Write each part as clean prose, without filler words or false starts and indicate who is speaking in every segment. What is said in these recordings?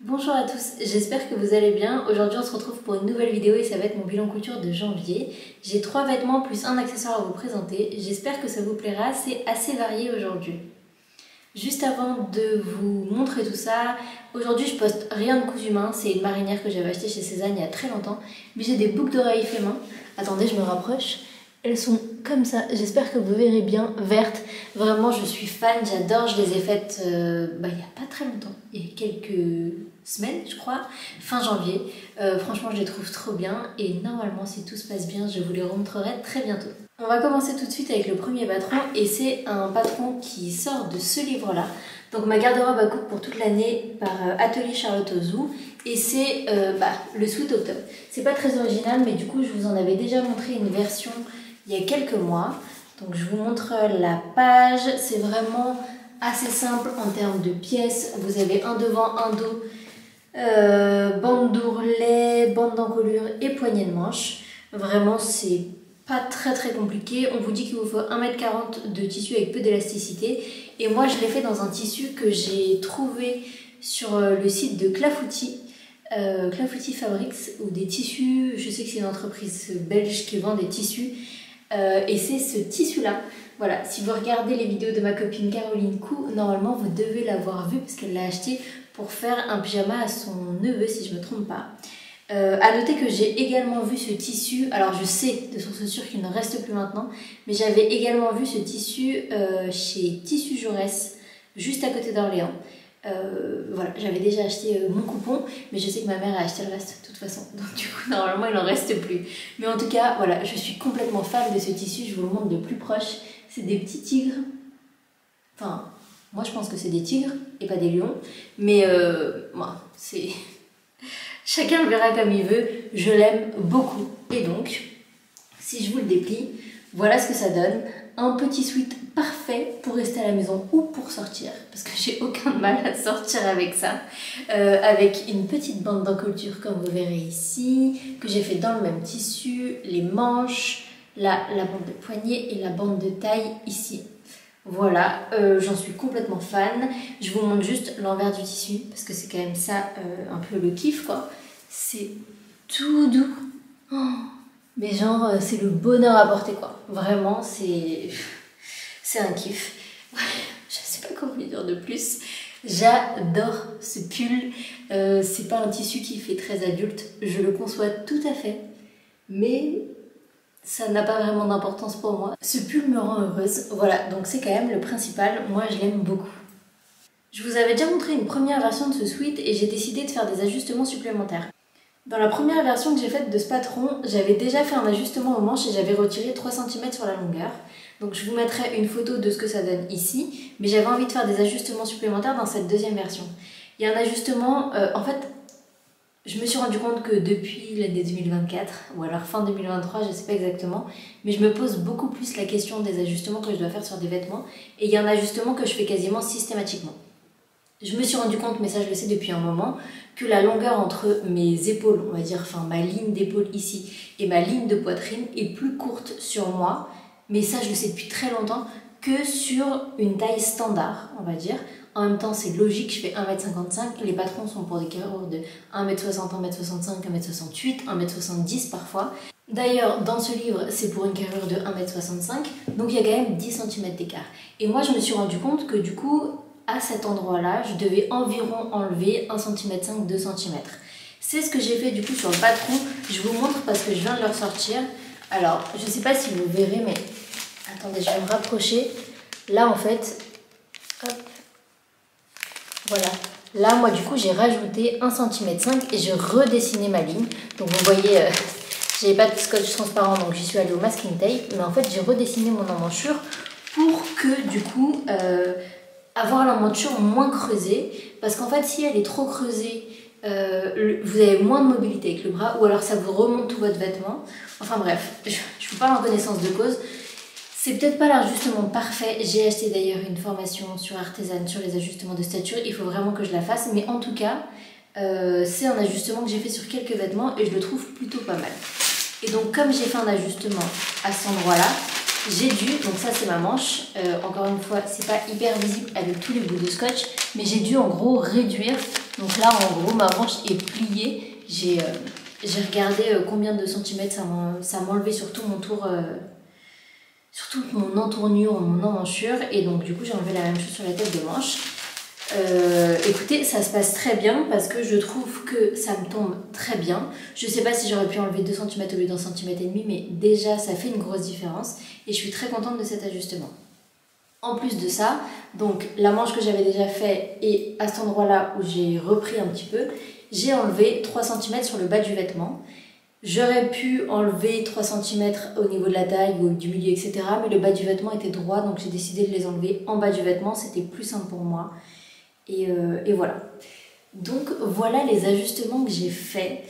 Speaker 1: Bonjour à tous, j'espère que vous allez bien. Aujourd'hui on se retrouve pour une nouvelle vidéo et ça va être mon bilan couture de janvier. J'ai 3 vêtements plus un accessoire à vous présenter. J'espère que ça vous plaira, c'est assez varié aujourd'hui. Juste avant de vous montrer tout ça, aujourd'hui je poste rien de cousu main. C'est une marinière que j'avais achetée chez Cézanne il y a très longtemps. Mais j'ai des boucles d'oreilles fait main. Attendez, je me rapproche. Elles sont comme ça, j'espère que vous verrez bien, vertes. Vraiment, je suis fan, j'adore, je les ai faites il n'y a pas très longtemps, il y a quelques semaines, je crois, fin janvier. Franchement, je les trouve trop bien et normalement, si tout se passe bien, je vous les remontrerai très bientôt. On va commencer tout de suite avec le premier patron et c'est un patron qui sort de ce livre-là. Donc, ma garde-robe à coupe pour toute l'année par Atelier Charlotte Ozou. Et c'est le Sweet Octobre. C'est pas très original, mais du coup, je vous en avais déjà montré une version il y a quelques mois. Donc je vous montre la page. C'est vraiment assez simple en termes de pièces. Vous avez un devant, un dos, bande d'ourlet, bande d'encolure et poignée de manche. Vraiment, c'est pas très compliqué. On vous dit qu'il vous faut 1,40 m de tissu avec peu d'élasticité. Et moi, je l'ai fait dans un tissu que j'ai trouvé sur le site de Clafoutis. Clafoutis Fabrics, ou des tissus, je sais que c'est une entreprise belge qui vend des tissus. Et c'est ce tissu-là. Voilà, si vous regardez les vidéos de ma copine Caroline Cou, normalement vous devez l'avoir vu parce qu'elle l'a acheté pour faire un pyjama à son neveu, si je ne me trompe pas. À noter que j'ai également vu ce tissu, alors je sais de source sûre qu'il ne reste plus maintenant, mais j'avais également vu ce tissu chez Tissu Jaurès, juste à côté d'Orléans. Voilà, j'avais déjà acheté mon coupon, mais je sais que ma mère a acheté le reste de toute façon, donc du coup normalement il n'en reste plus. Mais en tout cas, voilà, je suis complètement fan de ce tissu, je vous le montre de plus proche. C'est des petits tigres, enfin, moi je pense que c'est des tigres et pas des lions, mais moi, c'est... Chacun le verra comme il veut, je l'aime beaucoup. Et donc, si je vous le déplie, voilà ce que ça donne. Un petit sweat parfait pour rester à la maison ou pour sortir, parce que j'ai aucun mal à sortir avec ça. Avec une petite bande d'encolure comme vous verrez ici, que j'ai fait dans le même tissu, les manches, la bande de poignet et la bande de taille ici. Voilà, j'en suis complètement fan. Je vous montre juste l'envers du tissu, parce que c'est quand même ça un peu le kiff quoi. C'est tout doux. Oh, mais genre, c'est le bonheur à porter quoi. Vraiment, c'est un kiff. Je sais pas comment dire de plus. J'adore ce pull. C'est pas un tissu qui fait très adulte. Je le conçois tout à fait. Mais ça n'a pas vraiment d'importance pour moi. Ce pull me rend heureuse. Voilà, donc c'est quand même le principal. Moi, je l'aime beaucoup. Je vous avais déjà montré une première version de ce sweat et j'ai décidé de faire des ajustements supplémentaires. Dans la première version que j'ai faite de ce patron, j'avais déjà fait un ajustement aux manches et j'avais retiré 3 cm sur la longueur. Donc je vous mettrai une photo de ce que ça donne ici, mais j'avais envie de faire des ajustements supplémentaires dans cette deuxième version. Il y a un ajustement, en fait, je me suis rendu compte que depuis l'année 2024, ou alors fin 2023, je ne sais pas exactement, mais je me pose beaucoup plus la question des ajustements que je dois faire sur des vêtements, et il y a un ajustement que je fais quasiment systématiquement. Je me suis rendu compte, mais ça je le sais depuis un moment, que la longueur entre mes épaules, on va dire, enfin ma ligne d'épaule ici, et ma ligne de poitrine est plus courte sur moi, mais ça je le sais depuis très longtemps, que sur une taille standard, on va dire. En même temps, c'est logique, je fais 1,55 m, les patrons sont pour des carreaux de 1,60 m, 1,65 m, 1,68 m, 1,70 m parfois. D'ailleurs, dans ce livre, c'est pour une carrure de 1,65 m, donc il y a quand même 10 cm d'écart. Et moi, je me suis rendu compte que du coup, à cet endroit-là, je devais environ enlever 1,5 cm, 2 cm. C'est ce que j'ai fait du coup sur le patron. Je vous montre parce que je viens de le ressortir. Alors, je ne sais pas si vous verrez, mais attendez, je vais me rapprocher. Là, en fait, hop, voilà. Là, moi, du coup, j'ai rajouté 1,5 cm et j'ai redessiné ma ligne. Donc, vous voyez, j'avais pas de scotch transparent, donc j'y suis allée au masking tape. Mais en fait, j'ai redessiné mon emmanchure pour que, du coup, avoir l'emmanchure moins creusée. Parce qu'en fait, si elle est trop creusée, vous avez moins de mobilité avec le bras, ou alors ça vous remonte tout votre vêtement. Enfin bref, je vous parle en connaissance de cause. C'est peut-être pas l'ajustement parfait. J'ai acheté d'ailleurs une formation sur Artisan sur les ajustements de stature. Il faut vraiment que je la fasse. Mais en tout cas, c'est un ajustement que j'ai fait sur quelques vêtements et je le trouve plutôt pas mal. Et donc comme j'ai fait un ajustement à cet endroit-là, J'ai dû, donc ça c'est ma manche, encore une fois c'est pas hyper visible avec tous les bouts de scotch, mais j'ai dû en gros réduire. Donc là en gros ma manche est pliée. J'ai regardé combien de centimètres ça m'enlevait sur tout mon tour, sur toute mon entournure, mon emmanchure, et donc du coup j'ai enlevé la même chose sur la tête de manche. Écoutez, ça se passe très bien parce que je trouve que ça me tombe très bien. Je sais pas si j'aurais pu enlever 2 cm au lieu d'1,5 cm, mais déjà ça fait une grosse différence et je suis très contente de cet ajustement. En plus de ça, donc la manche que j'avais déjà fait et à cet endroit-là où j'ai repris un petit peu, j'ai enlevé 3 cm sur le bas du vêtement. J'aurais pu enlever 3 cm au niveau de la taille ou du milieu, etc. Mais le bas du vêtement était droit, donc j'ai décidé de les enlever en bas du vêtement. C'était plus simple pour moi. Et voilà. Donc voilà les ajustements que j'ai faits.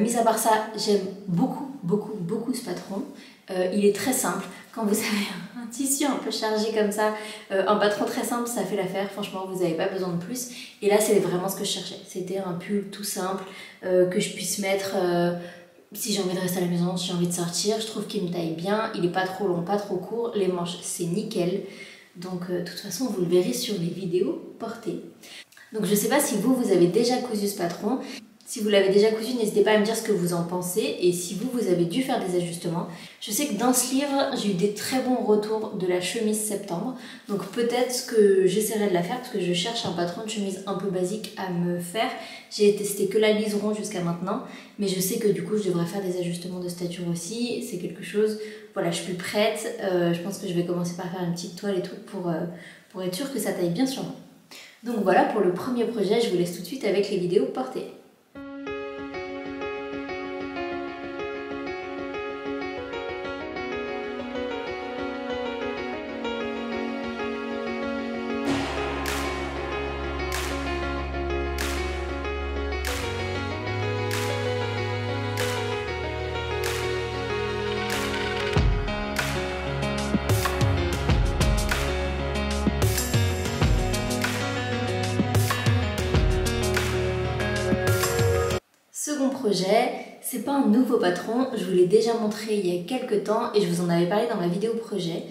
Speaker 1: Mis à part ça, j'aime beaucoup ce patron. Il est très simple. Quand vous avez un tissu un peu chargé comme ça, un patron très simple, ça fait l'affaire. Franchement, vous n'avez pas besoin de plus. Et là, c'est vraiment ce que je cherchais. C'était un pull tout simple que je puisse mettre si j'ai envie de rester à la maison, si j'ai envie de sortir. Je trouve qu'il me taille bien. Il n'est pas trop long, pas trop court. Les manches, c'est nickel. Donc de toute façon, vous le verrez sur les vidéos portées. Donc je ne sais pas si vous avez déjà cousu ce patron. Si vous l'avez déjà cousu, n'hésitez pas à me dire ce que vous en pensez et si vous avez dû faire des ajustements. Je sais que dans ce livre, j'ai eu des très bons retours de la chemise septembre. Donc peut-être que j'essaierai de la faire parce que je cherche un patron de chemise un peu basique à me faire. J'ai testé que la liseron jusqu'à maintenant, mais je sais que du coup je devrais faire des ajustements de stature aussi. C'est quelque chose, voilà, je suis prête. Je pense que je vais commencer par faire une petite toile et tout pour être sûre que ça taille bien sur moi. Donc voilà pour le premier projet, je vous laisse tout de suite avec les vidéos portées. Second projet, c'est pas un nouveau patron, je vous l'ai déjà montré il y a quelques temps et je vous en avais parlé dans ma vidéo projet.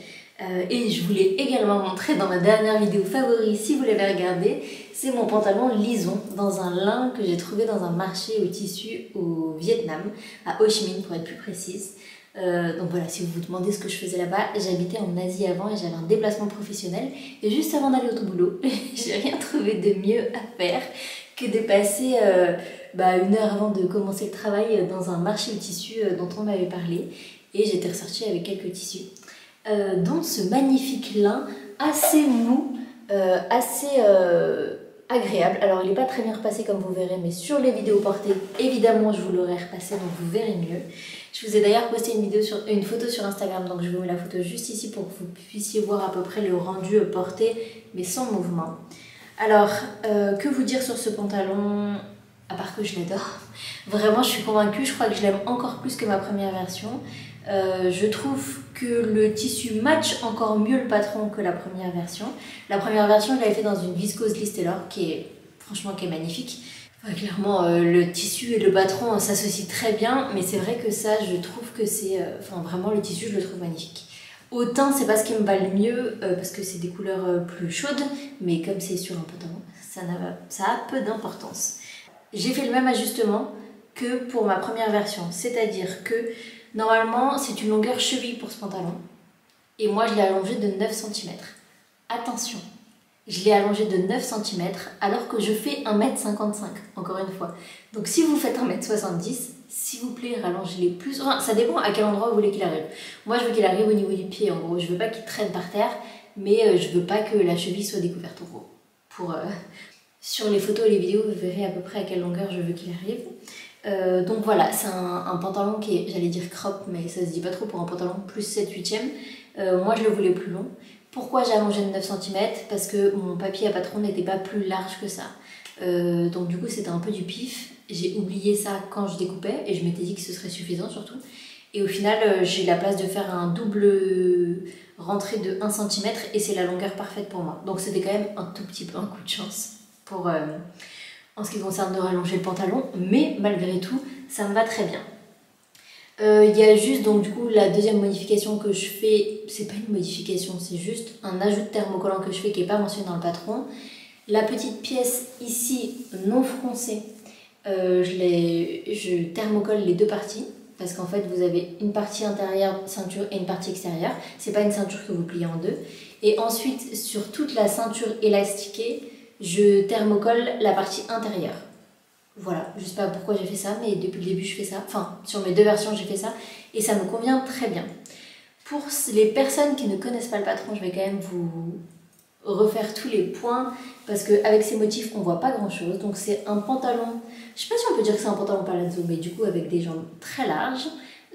Speaker 1: Et je vous l'ai également montré dans ma dernière vidéo favori si vous l'avez regardé. C'est mon pantalon lison dans un lin que j'ai trouvé dans un marché au tissu au Vietnam, à Ho Chi Minh pour être plus précise. Donc voilà, si vous vous demandez ce que je faisais là-bas, j'habitais en Asie avant et j'avais un déplacement professionnel. Et juste avant d'aller au boulot, j'ai rien trouvé de mieux à faire que de passer une heure avant de commencer le travail dans un marché au tissu dont on m'avait parlé. Et j'étais ressortie avec quelques tissus. Dont ce magnifique lin assez mou, assez agréable. Alors il n'est pas très bien repassé comme vous verrez, mais sur les vidéos portées, évidemment je vous l'aurai repassé, donc vous verrez mieux. Je vous ai d'ailleurs posté une photo sur Instagram, donc je vous mets la photo juste ici pour que vous puissiez voir à peu près le rendu porté, mais sans mouvement. Alors, que vous dire sur ce pantalon, à part que je l'adore. Vraiment, je suis convaincue, je crois que je l'aime encore plus que ma première version. Je trouve que le tissu match encore mieux le patron que la première version. La première version, je l'avais fait dans une viscose Liz Taylor qui est magnifique. Enfin, clairement, le tissu et le patron s'associent très bien, mais c'est vrai que ça, je trouve que c'est... vraiment, le tissu, je le trouve magnifique. Au teint, c'est pas ce qui me va le mieux, parce que c'est des couleurs plus chaudes, mais comme c'est sur un pantalon, ça a peu d'importance. J'ai fait le même ajustement que pour ma première version, c'est-à-dire que normalement, c'est une longueur cheville pour ce pantalon, et moi, je l'ai allongé de 9 cm. Attention, je l'ai allongé de 9 cm alors que je fais 1,55 m, encore une fois. Donc si vous faites 1,70 m, s'il vous plaît, rallongez-les plus. Enfin, ça dépend à quel endroit vous voulez qu'il arrive. Moi, je veux qu'il arrive au niveau du pied, en gros. Je veux pas qu'il traîne par terre, mais je veux pas que la cheville soit découverte, en gros. Sur les photos et les vidéos, vous verrez à peu près à quelle longueur je veux qu'il arrive. Donc voilà, c'est un pantalon qui est, j'allais dire crop, mais ça se dit pas trop pour un pantalon plus 7/8e. Moi, je le voulais plus long. Pourquoi j'ai allongé de 9 cm? Parce que mon papier à patron n'était pas plus large que ça. Donc du coup, c'était un peu du pif. J'ai oublié ça quand je découpais et je m'étais dit que ce serait suffisant surtout. Et au final, j'ai la place de faire un double rentrée de 1 cm et c'est la longueur parfaite pour moi. Donc c'était quand même un tout petit peu un coup de chance pour, en ce qui concerne de rallonger le pantalon, mais malgré tout, ça me va très bien. Il y a juste donc du coup la deuxième modification que je fais, c'est pas une modification, c'est juste un ajout de thermocollant que je fais qui n'est pas mentionné dans le patron. La petite pièce ici non froncée, je thermocolle les deux parties parce qu'en fait vous avez une partie intérieure ceinture et une partie extérieure. C'est pas une ceinture que vous pliez en deux. Et ensuite sur toute la ceinture élastiquée, je thermocolle la partie intérieure. Voilà, je sais pas pourquoi j'ai fait ça, mais depuis le début je fais ça. Enfin, sur mes deux versions j'ai fait ça et ça me convient très bien. Pour les personnes qui ne connaissent pas le patron, je vais quand même vous refaire tous les points parce qu'avec ces motifs on voit pas grand chose. Donc c'est un pantalon, je sais pas si on peut dire que c'est un pantalon palazzo, mais du coup avec des jambes très larges,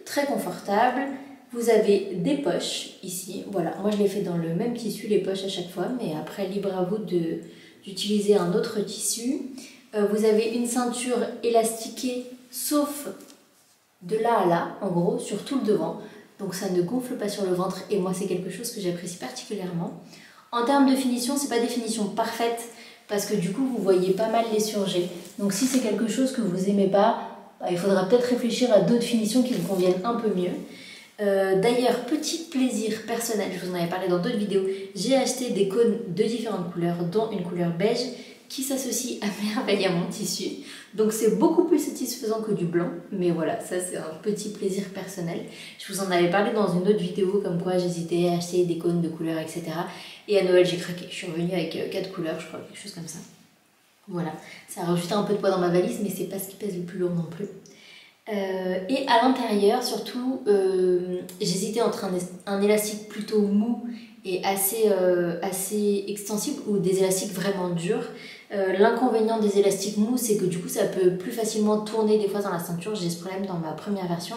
Speaker 1: très confortables. Vous avez des poches ici, voilà, moi je l'ai fait dans le même tissu les poches à chaque fois, mais après libre à vous d'utiliser un autre tissu. Vous avez une ceinture élastiquée sauf de là à là, en gros, sur tout le devant. Donc ça ne gonfle pas sur le ventre et moi c'est quelque chose que j'apprécie particulièrement. En termes de finition, c'est pas des finitions parfaites parce que du coup vous voyez pas mal les surjets. Donc si c'est quelque chose que vous aimez pas, il faudra peut-être réfléchir à d'autres finitions qui vous conviennent un peu mieux. D'ailleurs, petit plaisir personnel, je vous en avais parlé dans d'autres vidéos, j'ai acheté des cônes de différentes couleurs, dont une couleur beige qui s'associe à merveille à mon tissu. Donc c'est beaucoup plus satisfaisant que du blanc, mais voilà, ça c'est un petit plaisir personnel. Je vous en avais parlé dans une autre vidéo comme quoi j'hésitais à acheter des cônes de couleurs, etc. Et à Noël j'ai craqué, je suis revenue avec 4 couleurs, je crois, quelque chose comme ça. Voilà, ça a rajouté un peu de poids dans ma valise, mais c'est pas ce qui pèse le plus lourd non plus. Et à l'intérieur, surtout, j'hésitais entre un élastique plutôt mou et assez extensible ou des élastiques vraiment durs. L'inconvénient des élastiques mous, c'est que du coup, ça peut plus facilement tourner des fois dans la ceinture. J'ai ce problème dans ma première version,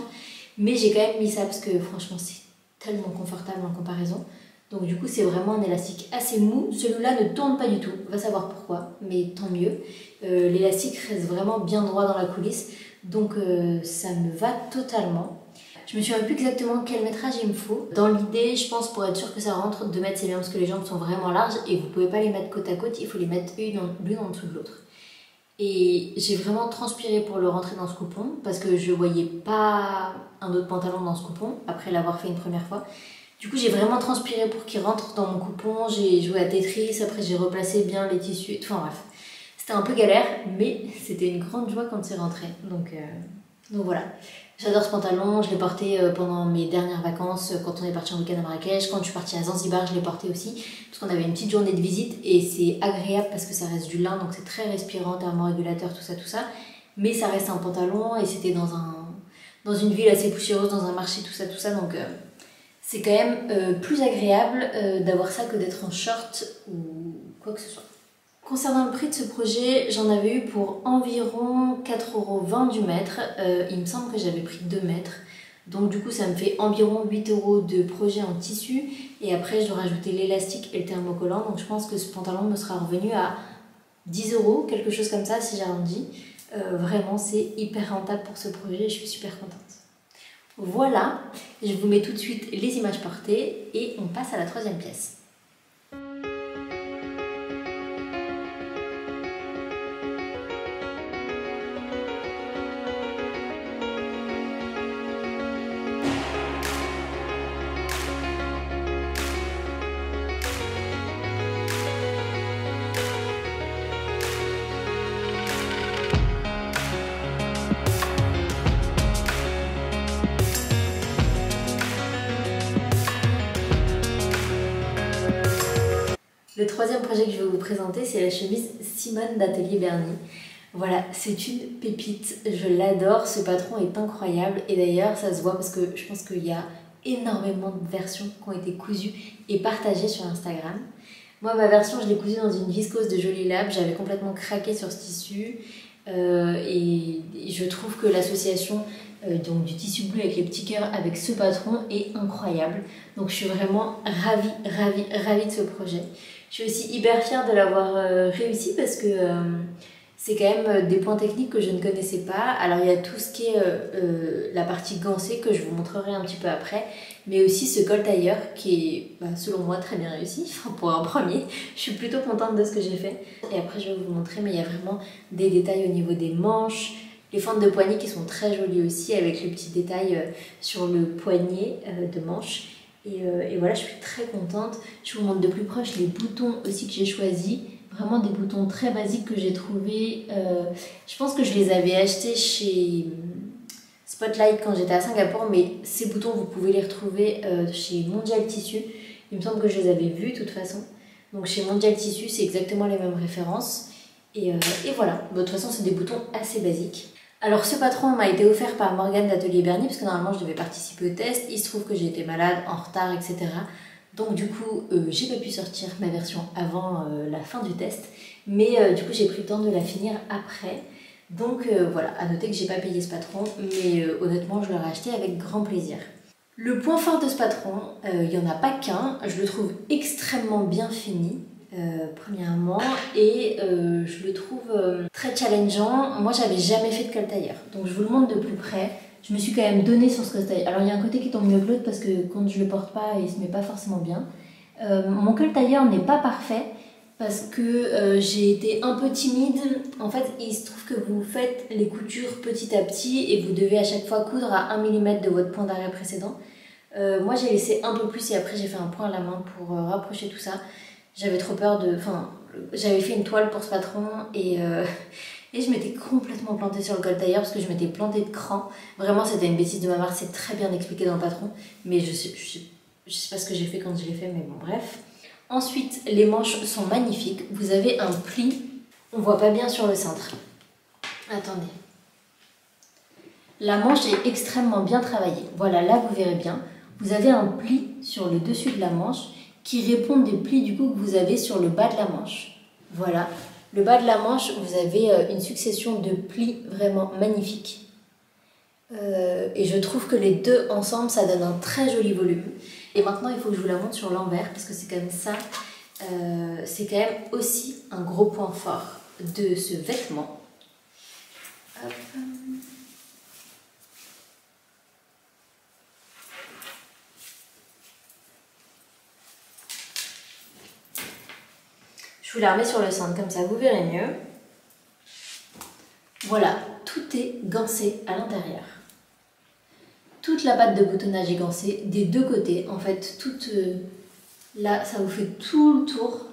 Speaker 1: mais j'ai quand même mis ça parce que franchement, c'est tellement confortable en comparaison. Donc du coup, c'est vraiment un élastique assez mou. Celui-là ne tourne pas du tout, on va savoir pourquoi, mais tant mieux. L'élastique reste vraiment bien droit dans la coulisse. Donc ça me va totalement. Je me souviens plus exactement quel métrage il me faut. Dans l'idée, je pense pour être sûr que ça rentre, 2 mètres c'est bien parce que les jambes sont vraiment larges et vous pouvez pas les mettre côte à côte, il faut les mettre l'une en dessous de l'autre. Et j'ai vraiment transpiré pour le rentrer dans ce coupon parce que je voyais pas un autre pantalon dans ce coupon après l'avoir fait une première fois. Du coup j'ai vraiment transpiré pour qu'il rentre dans mon coupon, j'ai joué à Tetris, après j'ai replacé bien les tissus, enfin bref. C'était un peu galère, mais c'était une grande joie quand c'est rentré. Donc voilà. J'adore ce pantalon, je l'ai porté pendant mes dernières vacances, quand on est parti en week-end à Marrakech. Quand je suis partie à Zanzibar, je l'ai porté aussi, parce qu'on avait une petite journée de visite et c'est agréable parce que ça reste du lin, donc c'est très respirant, thermorégulateur, tout ça. Mais ça reste un pantalon et c'était dans une ville assez poussiéreuse, dans un marché, tout ça. Donc c'est quand même plus agréable d'avoir ça que d'être en short ou quoi que ce soit. Concernant le prix de ce projet, j'en avais eu pour environ 4,20 € du mètre. Il me semble que j'avais pris 2 mètres. Donc du coup ça me fait environ 8 € de projet en tissu. Et après je dois rajouter l'élastique et le thermocollant. Donc je pense que ce pantalon me sera revenu à 10 €, quelque chose comme ça si j'arrondis. Vraiment c'est hyper rentable pour ce projet, je suis super contente. Voilà, je vous mets tout de suite les images portées et on passe à la troisième pièce. Le troisième projet que je vais vous présenter, c'est la chemise Simone d'Atelier Berny. Voilà, c'est une pépite, je l'adore, ce patron est incroyable et d'ailleurs ça se voit parce que je pense qu'il y a énormément de versions qui ont été cousues et partagées sur Instagram. Moi ma version je l'ai cousue dans une viscose de Jolie Lab, j'avais complètement craqué sur ce tissu et je trouve que l'association donc du tissu bleu avec les petits cœurs avec ce patron est incroyable. Donc je suis vraiment ravie de ce projet. Je suis aussi hyper fière de l'avoir réussi parce que c'est quand même des points techniques que je ne connaissais pas. Alors il y a tout ce qui est la partie gancée que je vous montrerai un petit peu après, mais aussi ce col tailleur qui est selon moi très bien réussi, pour un premier. Je suis plutôt contente de ce que j'ai fait. Et après je vais vous montrer, mais il y a vraiment des détails au niveau des manches Les fentes de poignet qui sont très jolies aussi, avec les petits détails sur le poignet de manche. Et voilà, je suis très contente. Je vous montre de plus proche les boutons aussi que j'ai choisis. Vraiment des boutons très basiques que j'ai trouvés. Je pense que je les avais achetés chez Spotlight quand j'étais à Singapour, mais ces boutons, vous pouvez les retrouver chez Mondial Tissu. Il me semble que je les avais vus de toute façon. Donc chez Mondial Tissu, c'est exactement les mêmes références. Et voilà, de toute façon, c'est des boutons assez basiques. Alors ce patron m'a été offert par Morgane d'Atelier Bernie, parce que normalement je devais participer au test. Il se trouve que j'ai été malade, en retard, etc. Donc du coup, j'ai pas pu sortir ma version avant la fin du test. Mais du coup, j'ai pris le temps de la finir après. Donc voilà, à noter que j'ai pas payé ce patron, mais honnêtement, je l'aurais acheté avec grand plaisir. Le point fort de ce patron, il n'y en a pas qu'un. Je le trouve extrêmement bien fini. Premièrement, et je le trouve très challengeant. Moi j'avais jamais fait de col tailleur, donc je vous le montre de plus près. Je me suis quand même donnée sur ce col tailleur. Alors il y a un côté qui tombe mieux que l'autre parce que quand je le porte pas, il se met pas forcément bien. Mon col tailleur n'est pas parfait parce que j'ai été un peu timide. En fait, il se trouve que vous faites les coutures petit à petit et vous devez à chaque fois coudre à 1 mm de votre point d'arrêt précédent. Moi j'ai laissé un peu plus et après j'ai fait un point à la main pour rapprocher tout ça. J'avais trop peur de... Enfin, j'avais fait une toile pour ce patron et je m'étais complètement plantée sur le col tailleur parce que je m'étais plantée de cran. Vraiment, c'était une bêtise de ma part, c'est très bien expliqué dans le patron. Mais je sais pas ce que j'ai fait quand je l'ai fait, mais bon, bref. Ensuite, les manches sont magnifiques. Vous avez un pli. On voit pas bien sur le cintre. Attendez. La manche est extrêmement bien travaillée. Voilà, là, vous verrez bien. Vous avez un pli sur le dessus de la manche qui répondent des plis du coup que vous avez sur le bas de la manche. Voilà, le bas de la manche, vous avez une succession de plis vraiment magnifiques. Et je trouve que les deux ensemble, ça donne un très joli volume. Et maintenant, il faut que je vous la montre sur l'envers, parce que c'est quand même ça, c'est quand même aussi un gros point fort de ce vêtement. Hop. Je vous la remets sur le cintre, comme ça vous verrez mieux. Voilà, tout est gancé à l'intérieur. Toute la patte de boutonnage est gancée des deux côtés. En fait, toute là, ça vous fait tout le tour.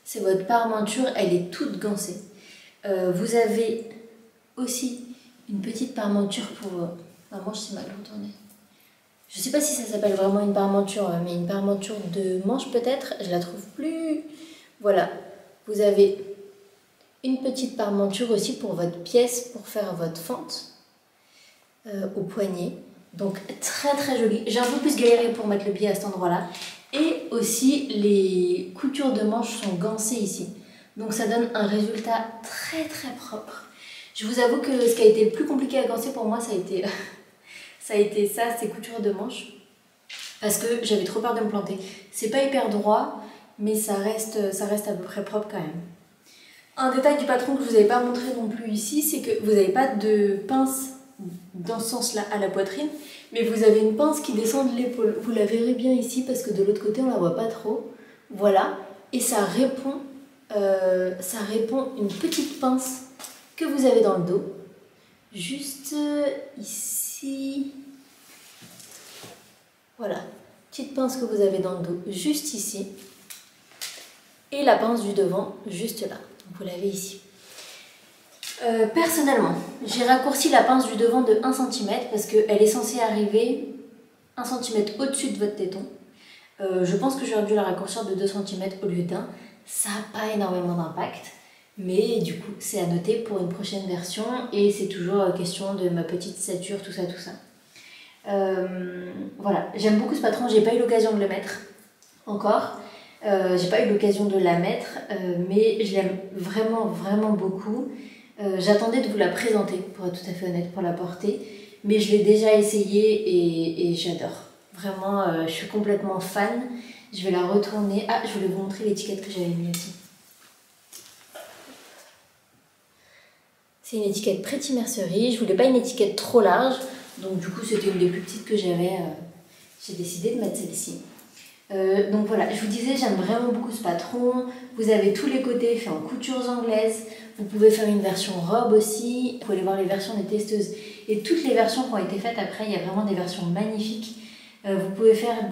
Speaker 1: C'est votre parementure, elle est toute gancée. Vous avez aussi une petite parementure pour... Ma manche s'est mal retournée. Je ne sais pas si ça s'appelle vraiment une parementure, mais une parementure de manche peut-être. Je la trouve plus... Voilà. Vous avez une petite parementure aussi pour votre pièce, pour faire votre fente au poignet. Donc très très joli. J'ai un peu plus galéré pour mettre le pied à cet endroit-là. Et aussi les coutures de manches sont gancées ici. Donc ça donne un résultat très très propre. Je vous avoue que ce qui a été le plus compliqué à gancer pour moi, ça a été ces coutures de manches. Parce que j'avais trop peur de me planter. C'est pas hyper droit, mais ça reste à peu près propre quand même. Un détail du patron que je vous avais pas montré non plus ici, c'est que vous n'avez pas de pince dans ce sens-là à la poitrine, mais vous avez une pince qui descend de l'épaule. Vous la verrez bien ici parce que de l'autre côté on la voit pas trop. Voilà, et ça répond une petite pince que vous avez dans le dos, juste ici. Voilà, petite pince que vous avez dans le dos, juste ici. Et la pince du devant, juste là. Vous l'avez ici. Personnellement, j'ai raccourci la pince du devant de 1 cm parce qu'elle est censée arriver 1 cm au-dessus de votre téton. Je pense que j'aurais dû la raccourcir de 2 cm au lieu d'1. Ça n'a pas énormément d'impact. Mais du coup, c'est à noter pour une prochaine version. Et c'est toujours question de ma petite stature, tout ça, tout ça. Voilà, j'aime beaucoup ce patron. J'ai pas eu l'occasion de le mettre encore. J'ai pas eu l'occasion de la mettre, mais je l'aime vraiment, vraiment beaucoup. J'attendais de vous la présenter, pour être tout à fait honnête, pour la porter. Mais je l'ai déjà essayée et j'adore. Vraiment, je suis complètement fan. Je vais la retourner. Ah, je voulais vous montrer l'étiquette que j'avais mis aussi. C'est une étiquette Pretty Mercerie. Je voulais pas une étiquette trop large. Donc du coup, c'était une des plus petites que j'avais. J'ai décidé de mettre celle-ci. Donc voilà, je vous disais, j'aime vraiment beaucoup ce patron. Vous avez tous les côtés faits en coutures anglaises. Vous pouvez faire une version robe aussi. Vous pouvez aller voir les versions des testeuses et toutes les versions qui ont été faites après. Il y a vraiment des versions magnifiques. Vous pouvez faire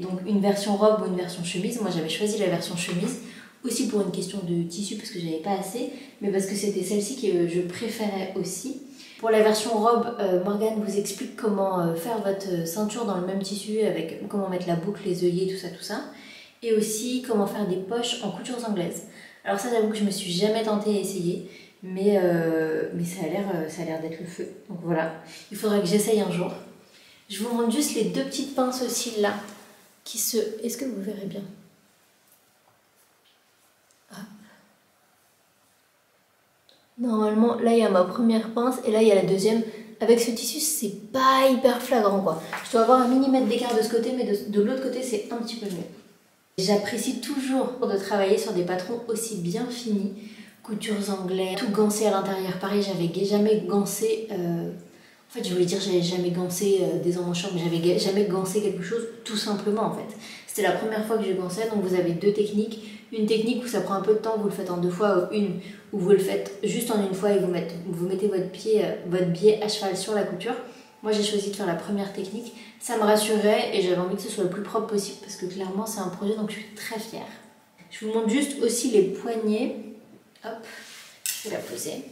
Speaker 1: donc une version robe ou une version chemise. Moi j'avais choisi la version chemise, aussi pour une question de tissu parce que j'avais pas assez, mais parce que c'était celle-ci que je préférais aussi. Pour la version robe, Morgane vous explique comment faire votre ceinture dans le même tissu, avec comment mettre la boucle, les œillets, tout ça. Et aussi comment faire des poches en coutures anglaises. Alors ça, j'avoue que je me suis jamais tentée à essayer, mais ça a l'air d'être le feu. Donc voilà, il faudra que j'essaye un jour. Je vous montre juste les deux petites pinces aussi là, qui se... Est-ce que vous verrez bien? Normalement, là il y a ma première pince et là il y a la deuxième. Avec ce tissu, c'est pas hyper flagrant quoi. Je dois avoir un millimètre d'écart de ce côté, mais de l'autre côté, c'est un petit peu mieux. J'apprécie toujours de travailler sur des patrons aussi bien finis. Coutures anglaises, tout gancé à l'intérieur. Pareil, j'avais jamais gancé... En fait, je voulais dire j'avais jamais gancé des emmanchures, mais j'avais jamais gancé quelque chose tout simplement en fait. C'était la première fois que je gançais, donc vous avez deux techniques. Une technique où ça prend un peu de temps, vous le faites en deux fois, ou une où vous le faites juste en une fois et vous mettez votre biais à cheval sur la couture. Moi j'ai choisi de faire la première technique, ça me rassurait et j'avais envie que ce soit le plus propre possible parce que clairement c'est un projet donc je suis très fière. Je vous montre juste aussi les poignées. Hop, je vais la poser.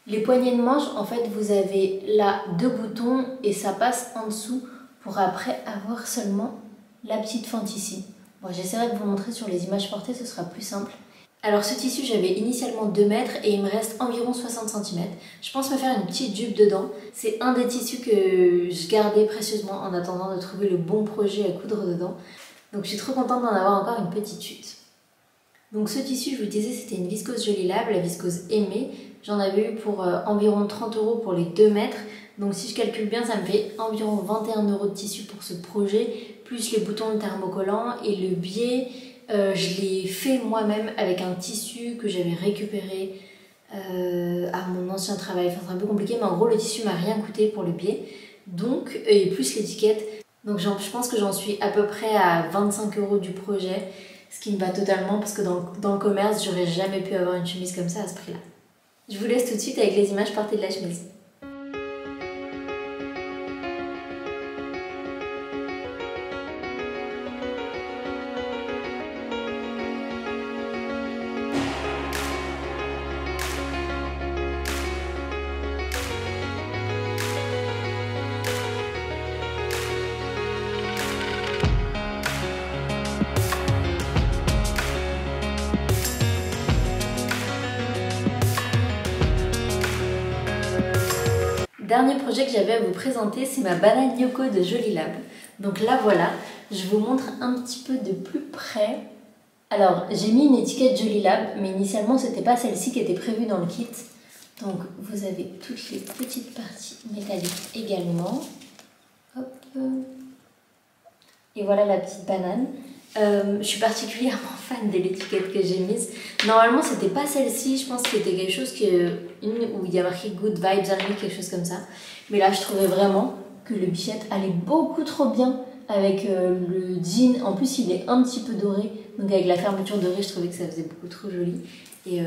Speaker 1: Les poignées de manche, en fait, vous avez là deux boutons et ça passe en dessous pour après avoir seulement la petite fente ici. Bon, j'essaierai de vous montrer sur les images portées, ce sera plus simple. Alors ce tissu, j'avais initialement 2 mètres et il me reste environ 60 cm. Je pense me faire une petite jupe dedans. C'est un des tissus que je gardais précieusement en attendant de trouver le bon projet à coudre dedans. Donc je suis trop contente d'en avoir encore une petite chute. Donc ce tissu, je vous disais, c'était une viscose Jolie Lab, la viscose aimée. J'en avais eu pour environ 30 € pour les 2 mètres. Donc si je calcule bien, ça me fait environ 21 € de tissu pour ce projet, plus les boutons thermocollants et le biais. Je l'ai fait moi-même avec un tissu que j'avais récupéré à mon ancien travail. Enfin, c'est un peu compliqué, mais en gros, le tissu m'a rien coûté pour le biais. Donc, et plus l'étiquette. Donc je pense que j'en suis à peu près à 25 € du projet. Ce qui me va totalement parce que dans le commerce, j'aurais jamais pu avoir une chemise comme ça à ce prix-là. Je vous laisse tout de suite avec les images portées de la chemise. Dernier projet que j'avais à vous présenter, c'est ma banane Yoko de Jolie Lab. Donc là voilà, je vous montre un petit peu de plus près. Alors j'ai mis une étiquette Jolie Lab, mais initialement c'était pas celle-ci qui était prévue dans le kit. Donc vous avez toutes les petites parties métalliques également. Hop. Et voilà la petite banane. Je suis particulièrement fan de l'étiquette que j'ai mise. Normalement, c'était pas celle-ci. Je pense que c'était quelque chose où il y a marqué Good Vibes Only, quelque chose comme ça. Mais là, je trouvais vraiment que le bichette allait beaucoup trop bien avec le jean. En plus, il est un petit peu doré. Donc, avec la fermeture dorée, je trouvais que ça faisait beaucoup trop joli. Et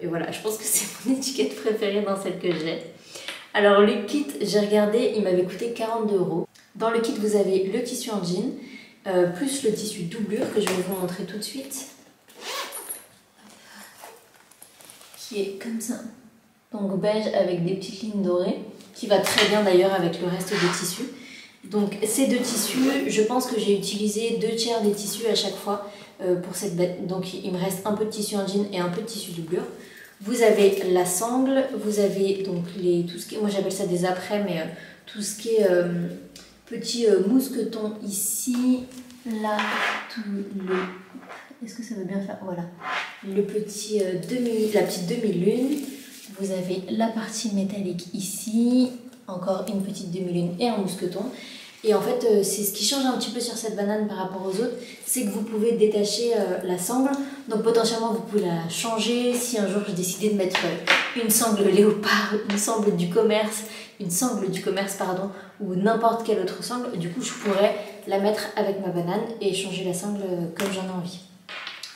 Speaker 1: voilà, je pense que c'est mon étiquette préférée dans celle que j'ai. Alors, le kit, j'ai regardé, il m'avait coûté 42 €. Dans le kit, vous avez le tissu en jean. Plus le tissu doublure que je vais vous montrer tout de suite, qui est comme ça, donc beige avec des petites lignes dorées, qui va très bien d'ailleurs avec le reste des tissus. Donc ces deux tissus, je pense que j'ai utilisé 2/3 des tissus à chaque fois pour cette bête. Donc il me reste un peu de tissu en jean et un peu de tissu doublure. Vous avez la sangle, vous avez donc tout ce qui est, moi j'appelle ça des apprêts, mais tout ce qui est petit mousqueton ici, là, tout le... Est-ce que ça veut bien faire? Voilà. Le petit la petite demi-lune. Vous avez la partie métallique ici, encore une petite demi-lune et un mousqueton. Et en fait, c'est ce qui change un petit peu sur cette banane par rapport aux autres, c'est que vous pouvez détacher la sangle. Donc potentiellement, vous pouvez la changer si un jour je décidais de mettre une sangle léopard, une sangle du commerce, pardon, ou n'importe quelle autre sangle, du coup je pourrais la mettre avec ma banane et changer la sangle comme j'en ai envie.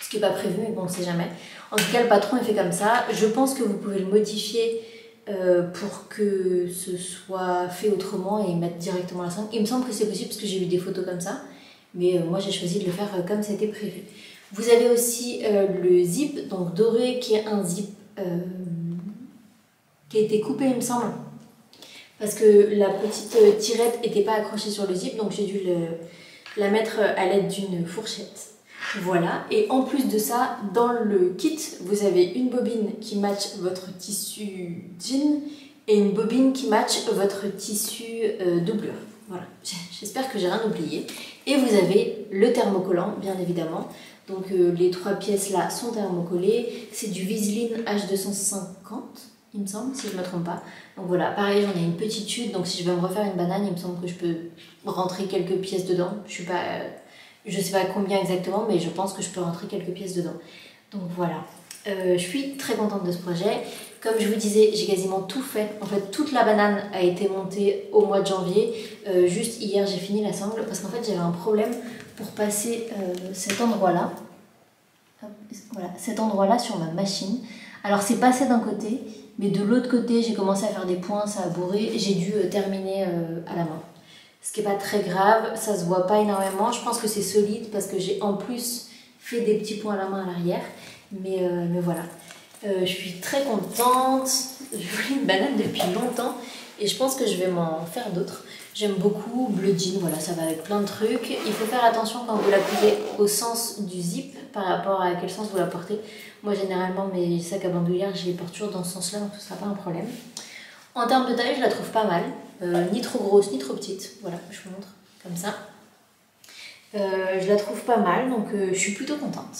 Speaker 1: Ce qui n'est pas prévu, mais bon, on ne sait jamais. En tout cas, le patron est fait comme ça. Je pense que vous pouvez le modifier pour que ce soit fait autrement et mettre directement la sangle. Il me semble que c'est possible parce que j'ai vu des photos comme ça, mais moi j'ai choisi de le faire comme c'était prévu. Vous avez aussi le zip, donc doré, qui est un zip qui a été coupé, il me semble, parce que la petite tirette n'était pas accrochée sur le zip, donc j'ai dû la mettre à l'aide d'une fourchette. Voilà, et en plus de ça, dans le kit, vous avez une bobine qui match votre tissu jean et une bobine qui match votre tissu doublure. Voilà, j'espère que j'ai rien oublié. Et vous avez le thermocollant, bien évidemment. Donc les 3 pièces là sont thermocollées. C'est du Viseline H250, il me semble, si je ne me trompe pas. Donc voilà, pareil, j'en ai une petite chute, donc si je veux me refaire une banane, il me semble que je peux rentrer quelques pièces dedans. Je sais pas combien exactement, mais je pense que je peux rentrer quelques pièces dedans. Donc voilà, je suis très contente de ce projet. Comme je vous disais, j'ai quasiment tout fait. En fait, toute la banane a été montée au mois de janvier. Juste hier, j'ai fini la sangle parce qu'en fait, j'avais un problème pour passer cet endroit-là. Voilà, cet endroit-là sur ma machine. Alors, c'est passé d'un côté, mais de l'autre côté, j'ai commencé à faire des points, ça a bourré. J'ai dû terminer à la main. Ce qui n'est pas très grave, ça se voit pas énormément. Je pense que c'est solide parce que j'ai en plus fait des petits points à la main à l'arrière. Mais voilà. Je suis très contente. Je voulais une banane depuis longtemps et je pense que je vais m'en faire d'autres. J'aime beaucoup bleu jean, voilà, ça va avec plein de trucs. Il faut faire attention quand vous la posez au sens du zip par rapport à quel sens vous la portez. Moi, généralement, mes sacs à bandoulière, je les porte toujours dans ce sens-là, donc ce ne sera pas un problème. En termes de taille, je la trouve pas mal. Ni trop grosse, ni trop petite. Voilà, je vous montre comme ça. Je la trouve pas mal, donc je suis plutôt contente.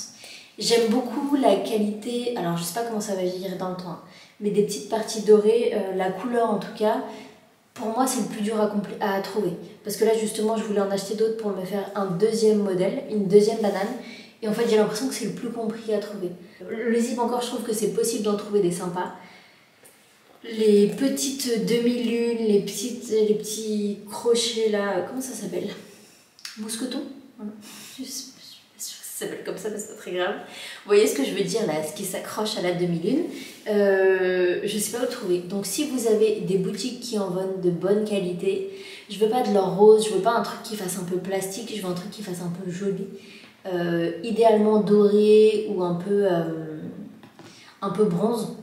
Speaker 1: J'aime beaucoup la qualité, alors je sais pas comment ça va vieillir dans le temps, hein, mais des petites parties dorées, la couleur en tout cas, pour moi c'est le plus dur à trouver. Parce que là justement je voulais en acheter d'autres pour me faire un deuxième modèle, une deuxième banane, et en fait j'ai l'impression que c'est le plus compliqué à trouver. Le zip encore, je trouve que c'est possible d'en trouver des sympas. Les petites demi-lunes, les petits crochets là, comment ça s'appelle? Mousqueton? Voilà. Je sais pas si ça s'appelle comme ça, mais c'est pas très grave. Vous voyez ce que je veux dire là, ce qui s'accroche à la demi-lune. Je sais pas où le trouver. Donc si vous avez des boutiques qui en vendent de bonne qualité, je veux pas de l'or rose, je veux pas un truc qui fasse un peu plastique, je veux un truc qui fasse un peu joli. Idéalement doré ou un peu bronze,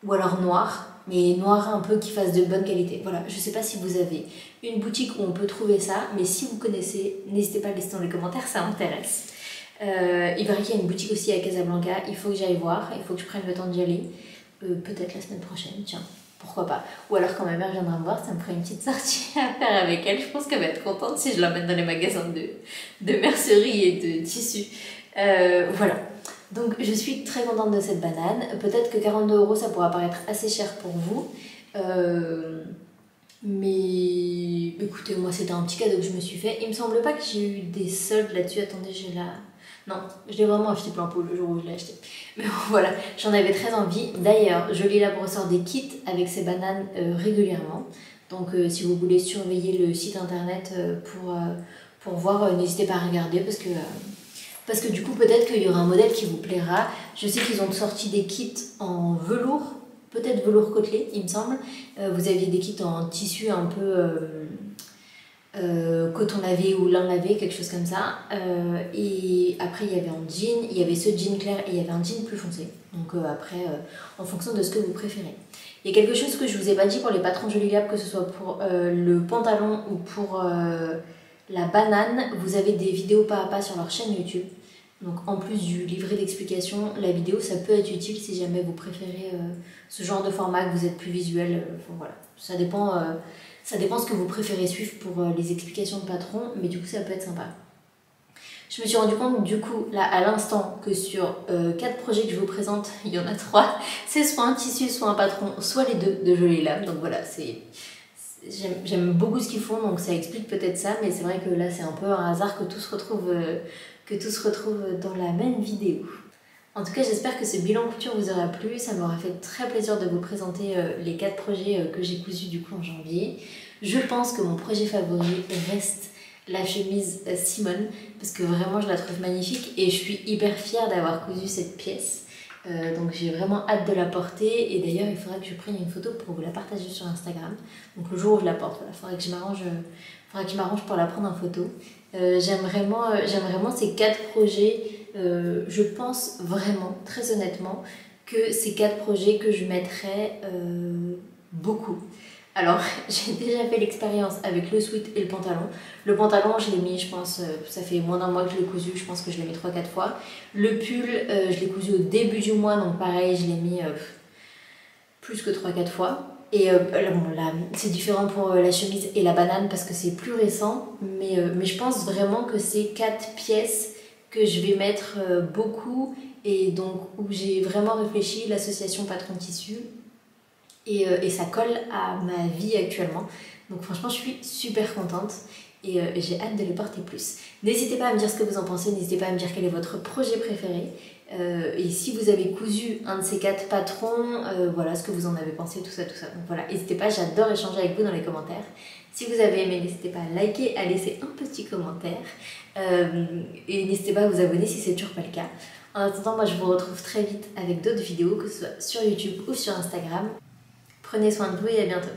Speaker 1: ou alors noir. Mais noir un peu qui fasse de bonne qualité. Voilà, je sais pas si vous avez une boutique où on peut trouver ça, mais si vous connaissez, n'hésitez pas à le laisser dans les commentaires, ça m'intéresse. Il paraît qu'il y a une boutique aussi à Casablanca, il faut que j'aille voir, il faut que je prenne le temps d'y aller. Peut-être la semaine prochaine, tiens, pourquoi pas. Ou alors quand ma mère viendra me voir, ça me ferait une petite sortie à faire avec elle. Je pense qu'elle va être contente si je l'emmène dans les magasins de mercerie et de tissus. Voilà. Donc je suis très contente de cette banane. Peut-être que 42 € ça pourra paraître assez cher pour vous. Mais écoutez, moi c'était un petit cadeau que je me suis fait. Il me semble pas que j'ai eu des soldes là-dessus. Attendez, j'ai la... Non, je l'ai vraiment acheté plein pot le jour où je l'ai acheté. Mais bon, voilà, j'en avais très envie. D'ailleurs, je lis la brosseur des kits avec ces bananes régulièrement. Donc si vous voulez surveiller le site internet pour voir, n'hésitez pas à regarder parce que du coup, peut-être qu'il y aura un modèle qui vous plaira. Je sais qu'ils ont sorti des kits en velours, peut-être velours côtelé, il me semble. Vous aviez des kits en tissu un peu coton lavé ou lin lavé, quelque chose comme ça. Et après, il y avait en jean, il y avait ce jean clair et il y avait un jean plus foncé. Donc après, en fonction de ce que vous préférez. Il y a quelque chose que je ne vous ai pas dit pour les patrons Joli Lab, que ce soit pour le pantalon ou pour la banane. Vous avez des vidéos pas à pas sur leur chaîne YouTube. Donc en plus du livret d'explication, la vidéo ça peut être utile si jamais vous préférez ce genre de format, que vous êtes plus visuel. Voilà. Ça dépend ce que vous préférez suivre pour les explications de patron, mais du coup ça peut être sympa. Je me suis rendu compte du coup là à l'instant que sur 4 projets que je vous présente, il y en a 3, c'est soit un tissu, soit un patron, soit les deux de Joli Lab. Donc voilà, j'aime beaucoup ce qu'ils font, donc ça explique peut-être ça, mais c'est vrai que là c'est un peu un hasard que tout se retrouve dans la même vidéo. En tout cas, j'espère que ce bilan couture vous aura plu. Ça m'aura fait très plaisir de vous présenter les 4 projets que j'ai cousus du coup en janvier. Je pense que mon projet favori reste la chemise Simone parce que vraiment je la trouve magnifique et je suis hyper fière d'avoir cousu cette pièce. Donc j'ai vraiment hâte de la porter et d'ailleurs il faudra que je prenne une photo pour vous la partager sur Instagram. Donc le jour où je la porte, il faudra que je m'arrange pour la prendre en photo. J'aime vraiment ces 4 projets. Je pense vraiment, très honnêtement, que ces 4 projets que je mettrais beaucoup. Alors, j'ai déjà fait l'expérience avec le sweat et le pantalon. Le pantalon, je l'ai mis, je pense, ça fait moins d'un mois que je l'ai cousu, je pense que je l'ai mis 3-4 fois. Le pull, je l'ai cousu au début du mois, donc pareil, je l'ai mis plus que 3-4 fois. Et bon, là, c'est différent pour la chemise et la banane parce que c'est plus récent, mais je pense vraiment que c'est 4 pièces que je vais mettre beaucoup et donc où j'ai vraiment réfléchi, l'association patron tissu. Et ça colle à ma vie actuellement. Donc franchement, je suis super contente et j'ai hâte de les porter plus. N'hésitez pas à me dire ce que vous en pensez, n'hésitez pas à me dire quel est votre projet préféré. Et si vous avez cousu un de ces 4 patrons, voilà ce que vous en avez pensé, tout ça, tout ça. Donc voilà, n'hésitez pas, j'adore échanger avec vous dans les commentaires. Si vous avez aimé, n'hésitez pas à liker, à laisser un petit commentaire. Et n'hésitez pas à vous abonner si c'est toujours pas le cas. En attendant, moi je vous retrouve très vite avec d'autres vidéos, que ce soit sur YouTube ou sur Instagram. Prenez soin de vous et à bientôt.